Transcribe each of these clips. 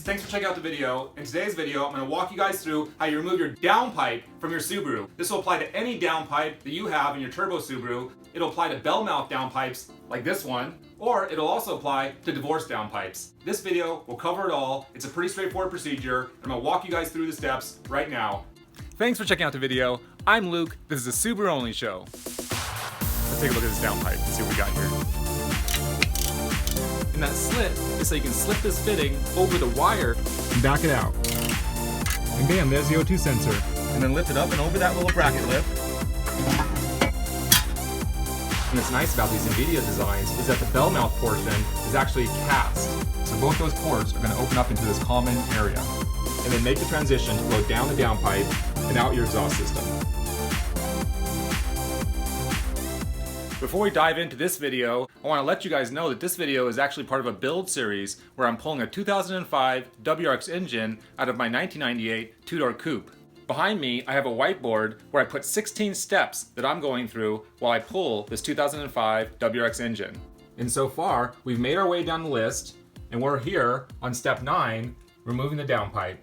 thanks for checking out the video. In today's video, I'm going to walk you guys through how you remove your downpipe from your Subaru. This will apply to any downpipe that you have in your turbo Subaru. It'll apply to Bellmouth downpipes like this one, or it'll also apply to divorced downpipes. This video will cover it all. It's a pretty straightforward procedure. I'm going to walk you guys through the steps right now. Thanks for checking out the video. I'm Luke. This is a SubaruONLY show. Let's take a look at this downpipe and see what we got here. And that slit is so you can slip this fitting over the wire and back it out. And bam, there's the O2 sensor. And then lift it up and over that little bracket lip. And what's nice about these Invidia designs is that the Bellmouth portion is actually cast. So both those ports are going to open up into this common area. And then make the transition to go down the downpipe and out your exhaust system. Before we dive into this video, I want to let you guys know that this video is actually part of a build series where I'm pulling a 2005 WRX engine out of my 1998 two-door coupe. Behind me, I have a whiteboard where I put 16 steps that I'm going through while I pull this 2005 WRX engine. And so far, we've made our way down the list, and we're here on step 9, removing the downpipe.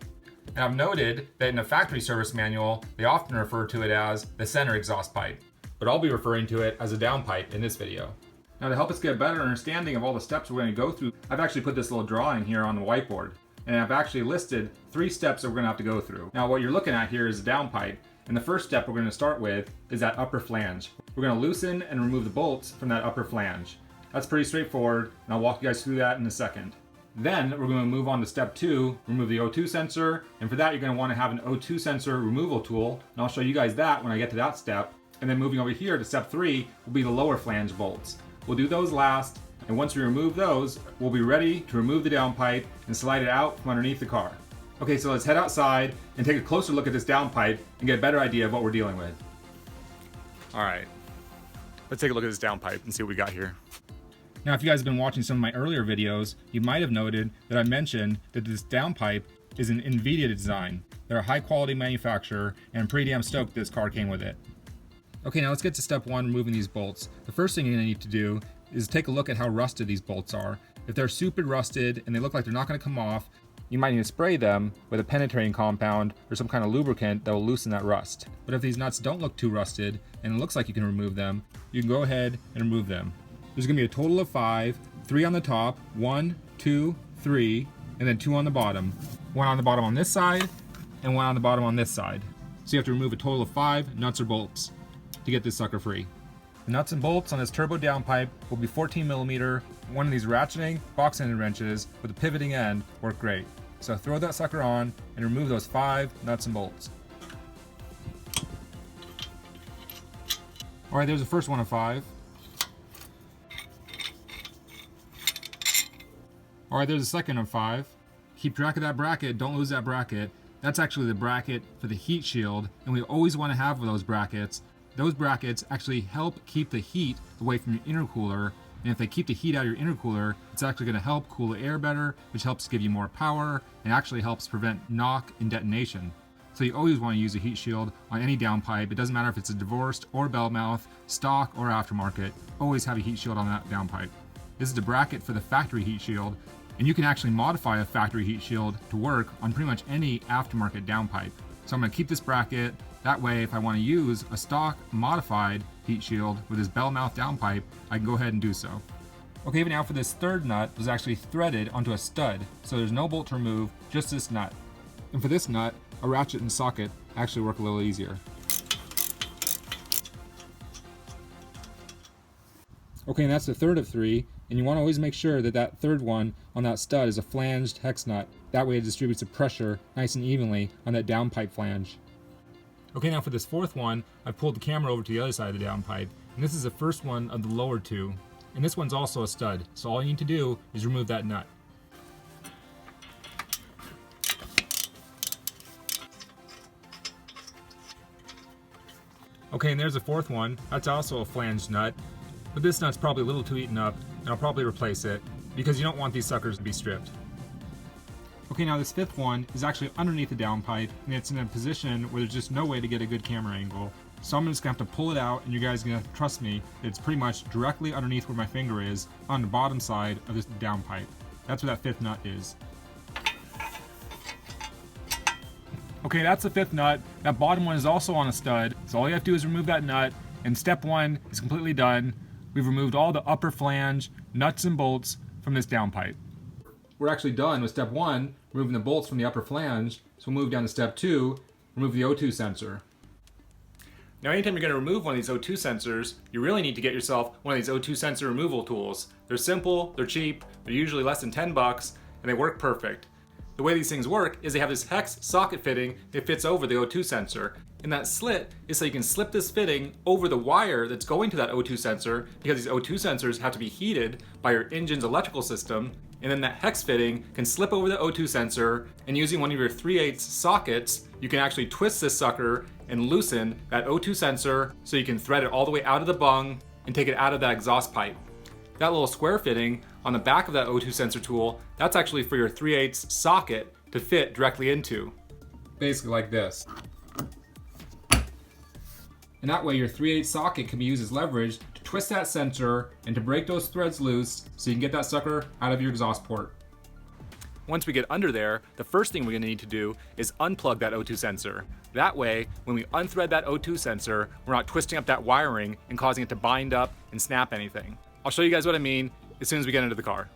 And I've noted that in the factory service manual, they often refer to it as the center exhaust pipe. But I'll be referring to it as a downpipe in this video. Now, to help us get a better understanding of all the steps we're going to go through, I've actually put this little drawing here on the whiteboard. And I've actually listed 3 steps that we're going to have to go through. Now, what you're looking at here is a downpipe. And the first step we're going to start with is that upper flange. We're going to loosen and remove the bolts from that upper flange. That's pretty straightforward, and I'll walk you guys through that in a second. Then we're going to move on to step 2, remove the O2 sensor. And for that, you're going to want to have an O2 sensor removal tool. And I'll show you guys that when I get to that step. And then moving over here to step 3 will be the lower flange bolts. We'll do those last, and once we remove those, we'll be ready to remove the downpipe and slide it out from underneath the car. Okay, so let's head outside and take a closer look at this downpipe and get a better idea of what we're dealing with. All right, let's take a look at this downpipe and see what we got here. Now, if you guys have been watching some of my earlier videos, you might have noted that I mentioned that this downpipe is an Invidia design. They're a high quality manufacturer, and I'm pretty damn stoked this car came with it. Okay, now let's get to step 1, removing these bolts. The first thing you're gonna need to do is take a look at how rusted these bolts are. If they're super rusted and they look like they're not gonna come off, you might need to spray them with a penetrating compound or some kind of lubricant that will loosen that rust. But if these nuts don't look too rusted and it looks like you can remove them, you can go ahead and remove them. There's gonna be a total of 5, 3 on the top, 1, 2, 3, and then 2 on the bottom. 1 on the bottom on this side and 1 on the bottom on this side. So you have to remove a total of 5 nuts or bolts to get this sucker free. The nuts and bolts on this turbo downpipe will be 14mm. One of these ratcheting box-ended wrenches with a pivoting end work great. So throw that sucker on and remove those 5 nuts and bolts. Alright, there's the first one of 5. Alright, there's the second of 5. Keep track of that bracket, don't lose that bracket. That's actually the bracket for the heat shield, and we always want to have those brackets. Those brackets actually help keep the heat away from your intercooler, and if they keep the heat out of your intercooler, it's actually going to help cool the air better, which helps give you more power and actually helps prevent knock and detonation. So you always want to use a heat shield on any downpipe. It doesn't matter if it's a divorced or Bellmouth, stock or aftermarket, always have a heat shield on that downpipe. This is the bracket for the factory heat shield, and you can actually modify a factory heat shield to work on pretty much any aftermarket downpipe. So I'm going to keep this bracket. That way, if I want to use a stock modified heat shield with this Bellmouth downpipe, I can go ahead and do so. Okay, now for this third nut, it was actually threaded onto a stud, so there's no bolt to remove, just this nut. And for this nut, a ratchet and socket actually work a little easier. Okay, and that's the third of 3, and you want to always make sure that that third one on that stud is a flanged hex nut. That way it distributes the pressure nice and evenly on that downpipe flange. Okay, now for this fourth one, I've pulled the camera over to the other side of the downpipe, and this is the first one of the lower 2. And this one's also a stud, so all you need to do is remove that nut. Okay, and there's the fourth one. That's also a flanged nut, but this nut's probably a little too eaten up, and I'll probably replace it, because you don't want these suckers to be stripped. Okay, now this fifth one is actually underneath the downpipe, and it's in a position where there's just no way to get a good camera angle. So I'm just gonna have to pull it out, and you guys are gonna have to trust me that it's pretty much directly underneath where my finger is on the bottom side of this downpipe. That's where that fifth nut is. Okay, that's the fifth nut. That bottom one is also on a stud. So all you have to do is remove that nut, and step one is completely done. We've removed all the upper flange, nuts and bolts from this downpipe. We're actually done with step one, removing the bolts from the upper flange. So we'll move down to step two, remove the O2 sensor. Now anytime you're going to remove one of these O2 sensors, you really need to get yourself one of these O2 sensor removal tools. They're simple, they're cheap, they're usually less than 10 bucks, and they work perfect. The way these things work is they have this hex socket fitting that fits over the O2 sensor. And that slit is so you can slip this fitting over the wire that's going to that O2 sensor, because these O2 sensors have to be heated by your engine's electrical system. And then that hex fitting can slip over the O2 sensor, and using one of your 3/8 sockets, you can actually twist this sucker and loosen that O2 sensor so you can thread it all the way out of the bung and take it out of that exhaust pipe. That little square fitting on the back of that O2 sensor tool, that's actually for your 3/8 socket to fit directly into. Basically like this. And that way your 3/8 socket can be used as leverage to twist that sensor and to break those threads loose so you can get that sucker out of your exhaust port. Once we get under there, the first thing we're going to need to do is unplug that O2 sensor. That way, when we unthread that O2 sensor, we're not twisting up that wiring and causing it to bind up and snap anything. I'll show you guys what I mean as soon as we get into the car.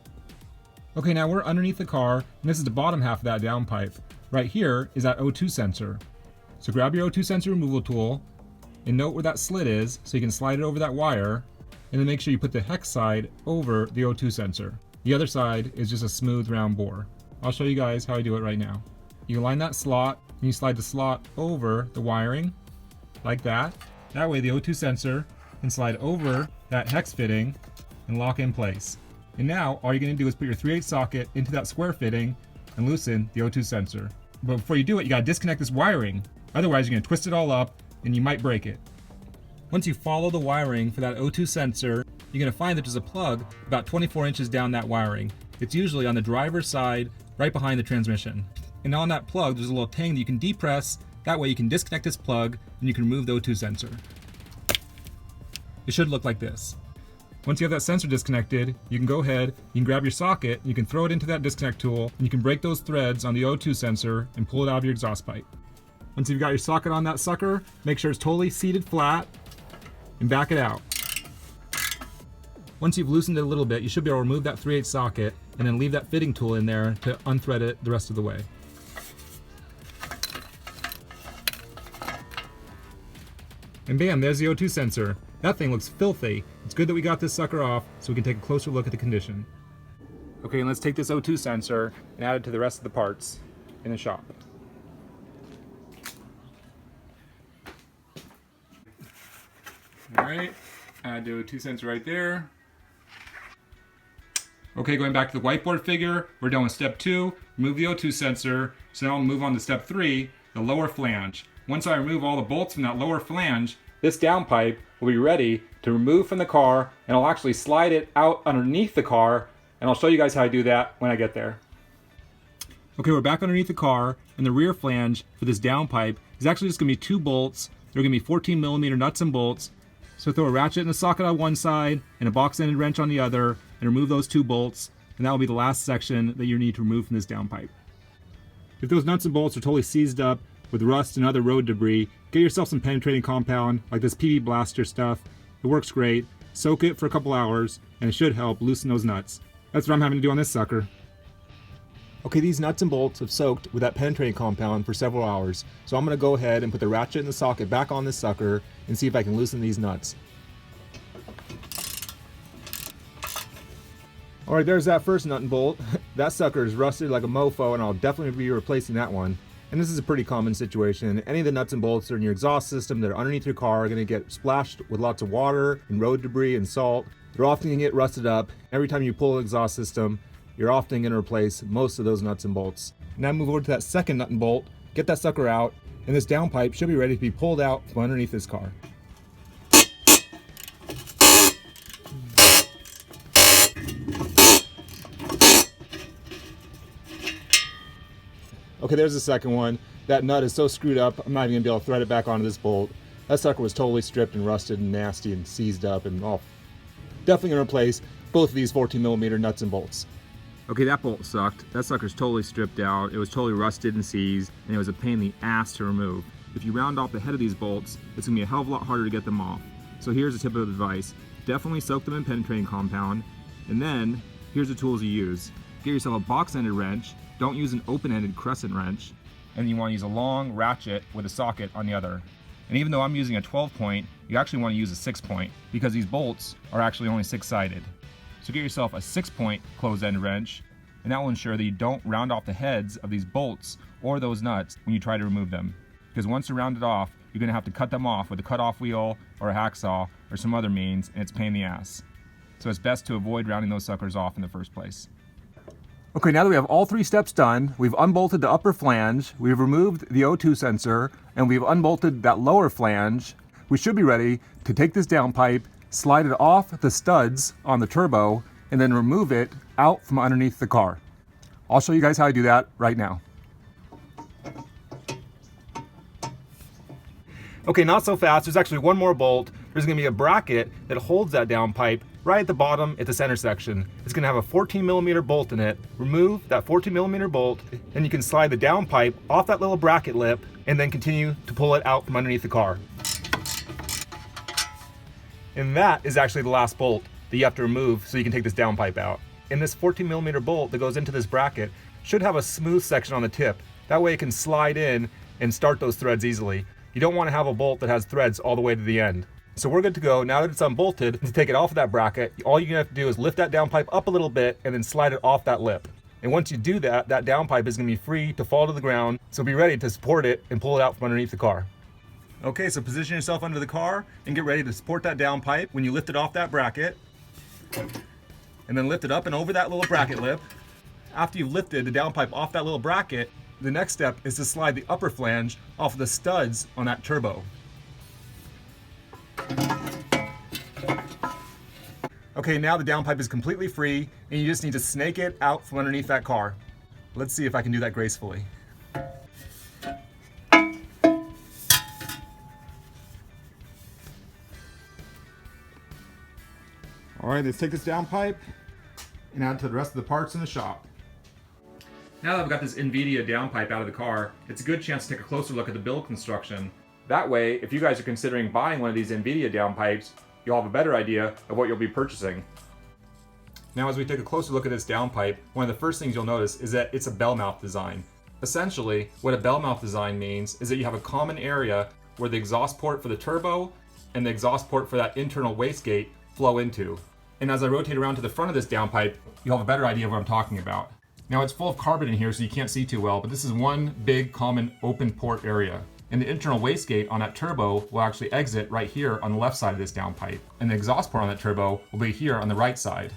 Okay, now we're underneath the car, and this is the bottom half of that downpipe. Right here is that O2 sensor. So grab your O2 sensor removal tool, and note where that slit is so you can slide it over that wire, and then make sure you put the hex side over the O2 sensor. The other side is just a smooth round bore. I'll show you guys how I do it right now. You align that slot, and you slide the slot over the wiring, like that. That way the O2 sensor can slide over that hex fitting and lock in place. And now all you're going to do is put your 3/8 socket into that square fitting and loosen the O2 sensor. But before you do it, you got to disconnect this wiring. Otherwise you're going to twist it all up and you might break it. Once you follow the wiring for that O2 sensor, you're going to find that there's a plug about 24 inches down that wiring. It's usually on the driver's side, right behind the transmission. And on that plug, there's a little tang that you can depress. That way you can disconnect this plug and you can remove the O2 sensor. It should look like this. Once you have that sensor disconnected, you can go ahead, you can grab your socket, you can throw it into that disconnect tool, and you can break those threads on the O2 sensor and pull it out of your exhaust pipe. Once you've got your socket on that sucker, make sure it's totally seated flat and back it out. Once you've loosened it a little bit, you should be able to remove that 3/8 socket and then leave that fitting tool in there to unthread it the rest of the way. And bam, there's the O2 sensor. That thing looks filthy. It's good that we got this sucker off so we can take a closer look at the condition. Okay, and let's take this O2 sensor and add it to the rest of the parts in the shop. Alright, add the O2 sensor right there. Okay, going back to the whiteboard figure, we're done with step 2, remove the O2 sensor. So now I'll move on to step 3, the lower flange. Once I remove all the bolts from that lower flange, this downpipe will be ready to remove from the car, and I'll actually slide it out underneath the car, and I'll show you guys how I do that when I get there. Okay, we're back underneath the car, and the rear flange for this downpipe is actually just going to be 2 bolts. They're going to be 14mm nuts and bolts. So throw a ratchet and a socket on one side and a box-ended wrench on the other, and remove those 2 bolts, and that will be the last section that you need to remove from this downpipe. If those nuts and bolts are totally seized up with rust and other road debris, get yourself some penetrating compound like this PV Blaster stuff. It works great. Soak it for a couple hours and it should help loosen those nuts. That's what I'm having to do on this sucker. Okay, these nuts and bolts have soaked with that penetrating compound for several hours, so I'm going to go ahead and put the ratchet and the socket back on this sucker and see if I can loosen these nuts. Alright, there's that first nut and bolt. That sucker is rusted like a mofo, and I'll definitely be replacing that one. And this is a pretty common situation. Any of the nuts and bolts that are in your exhaust system that are underneath your car are going to get splashed with lots of water and road debris and salt. They're often going to get rusted up. Every time you pull an exhaust system, you're often going to replace most of those nuts and bolts. Now move over to that second nut and bolt, get that sucker out, and this downpipe should be ready to be pulled out from underneath this car. Okay, there's the second one. That nut is so screwed up, I'm not even gonna be able to thread it back onto this bolt. That sucker was totally stripped and rusted and nasty and seized up and all. Definitely gonna replace both of these 14mm nuts and bolts. Okay, that bolt sucked. That sucker's totally stripped out. It was totally rusted and seized, and it was a pain in the ass to remove. If you round off the head of these bolts, it's gonna be a hell of a lot harder to get them off. So here's a tip of advice. Definitely soak them in penetrating compound, and then here's the tools you use. Get yourself a box-ended wrench. Don't use an open-ended crescent wrench. And you wanna use a long ratchet with a socket on the other. And even though I'm using a 12-point, you actually wanna use a 6-point because these bolts are actually only 6-sided. So get yourself a 6-point closed-end wrench, and that will ensure that you don't round off the heads of these bolts or those nuts when you try to remove them. Because once they're rounded off, you're gonna have to cut them off with a cut-off wheel or a hacksaw or some other means, and it's a pain in the ass. So it's best to avoid rounding those suckers off in the first place. Okay, now that we have all 3 steps done, we've unbolted the upper flange, we've removed the O2 sensor, and we've unbolted that lower flange. We should be ready to take this downpipe, slide it off the studs on the turbo, and then remove it out from underneath the car. I'll show you guys how I do that right now. Okay, not so fast. There's actually one more bolt. There's gonna be a bracket that holds that downpipe right at the bottom at the center section. It's gonna have a 14mm bolt in it. Remove that 14mm bolt, and you can slide the downpipe off that little bracket lip and then continue to pull it out from underneath the car. And that is actually the last bolt that you have to remove so you can take this downpipe out. And this 14mm bolt that goes into this bracket should have a smooth section on the tip. That way it can slide in and start those threads easily. You don't want to have a bolt that has threads all the way to the end. So we're good to go. Now that it's unbolted, to take it off of that bracket, all you're gonna have to do is lift that downpipe up a little bit and then slide it off that lip. And once you do that, that downpipe is gonna be free to fall to the ground, so be ready to support it and pull it out from underneath the car. Okay, so position yourself under the car and get ready to support that downpipe when you lift it off that bracket. And then lift it up and over that little bracket lip. After you've lifted the downpipe off that little bracket, the next step is to slide the upper flange off of the studs on that turbo. Okay, now the downpipe is completely free and you just need to snake it out from underneath that car. Let's see if I can do that gracefully. All right, let's take this downpipe and add it to the rest of the parts in the shop. Now that I've got this Invidia Downpipe out of the car, it's a good chance to take a closer look at the build construction. That way, if you guys are considering buying one of these Invidia Downpipes, you'll have a better idea of what you'll be purchasing. Now as we take a closer look at this downpipe, one of the first things you'll notice is that it's a Bellmouth design. Essentially, what a Bellmouth design means is that you have a common area where the exhaust port for the turbo and the exhaust port for that internal wastegate flow into. And as I rotate around to the front of this downpipe, you'll have a better idea of what I'm talking about. Now it's full of carbon in here so you can't see too well, but this is one big common open port area. And the internal wastegate on that turbo will actually exit right here on the left side of this downpipe. And the exhaust port on that turbo will be here on the right side.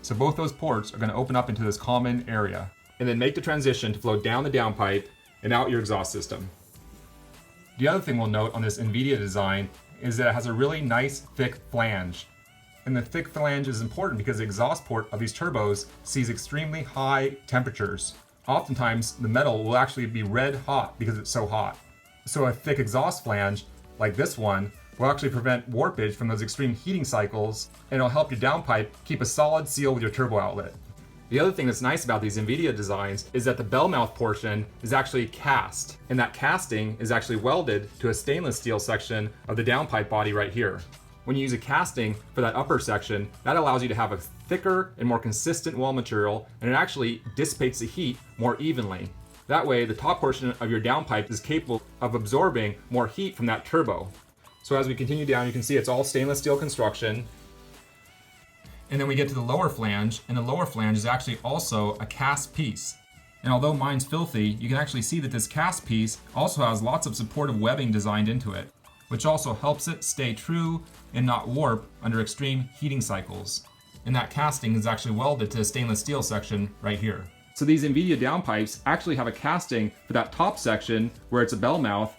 So both those ports are going to open up into this common area. And then make the transition to flow down the downpipe and out your exhaust system. The other thing we'll note on this Invidia design is that it has a really nice thick flange. And the thick flange is important because the exhaust port of these turbos sees extremely high temperatures. Oftentimes the metal will actually be red hot because it's so hot. So a thick exhaust flange, like this one, will actually prevent warpage from those extreme heating cycles, and it'll help your downpipe keep a solid seal with your turbo outlet. The other thing that's nice about these Invidia designs is that the Bellmouth portion is actually cast, and that casting is actually welded to a stainless steel section of the downpipe body right here. When you use a casting for that upper section, that allows you to have a thicker and more consistent weld material, and it actually dissipates the heat more evenly. That way, the top portion of your downpipe is capable of absorbing more heat from that turbo. So as we continue down, you can see it's all stainless steel construction. And then we get to the lower flange, and the lower flange is actually also a cast piece. And although mine's filthy, you can actually see that this cast piece also has lots of supportive webbing designed into it, which also helps it stay true and not warp under extreme heating cycles. And that casting is actually welded to the stainless steel section right here. So these Invidia downpipes actually have a casting for that top section where it's a Bellmouth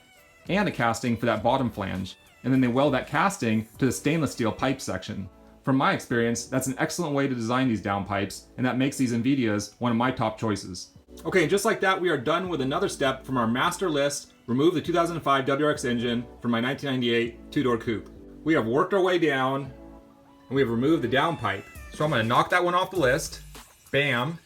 and a casting for that bottom flange. And then they weld that casting to the stainless steel pipe section. From my experience, that's an excellent way to design these downpipes, and that makes these Invidias one of my top choices. Okay, and just like that, we are done with another step from our master list, remove the 2005 WRX engine from my 1998 two-door coupe. We have worked our way down, and we have removed the downpipe. So I'm gonna knock that one off the list. Bam.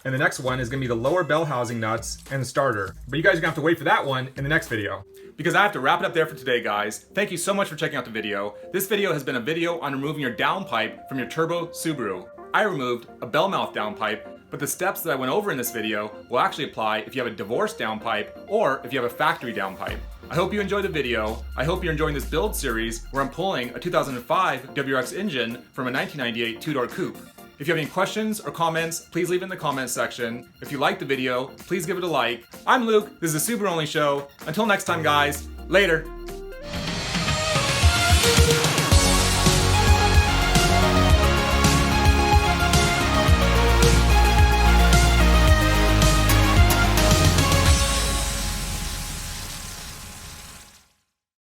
and the next one is going to be the lower bell housing nuts and the starter. But you guys are going to have to wait for that one in the next video. Because I have to wrap it up there for today, guys. Thank you so much for checking out the video. This video has been a video on removing your downpipe from your turbo Subaru. I removed a Bellmouth downpipe, but the steps that I went over in this video will actually apply if you have a divorced downpipe or if you have a factory downpipe. I hope you enjoyed the video. I hope you're enjoying this build series where I'm pulling a 2005 WRX engine from a 1998 two-door coupe. If you have any questions or comments, please leave it in the comments section. If you liked the video, please give it a like. I'm Luke, this is the Subaru Only Show. Until next time, guys, later.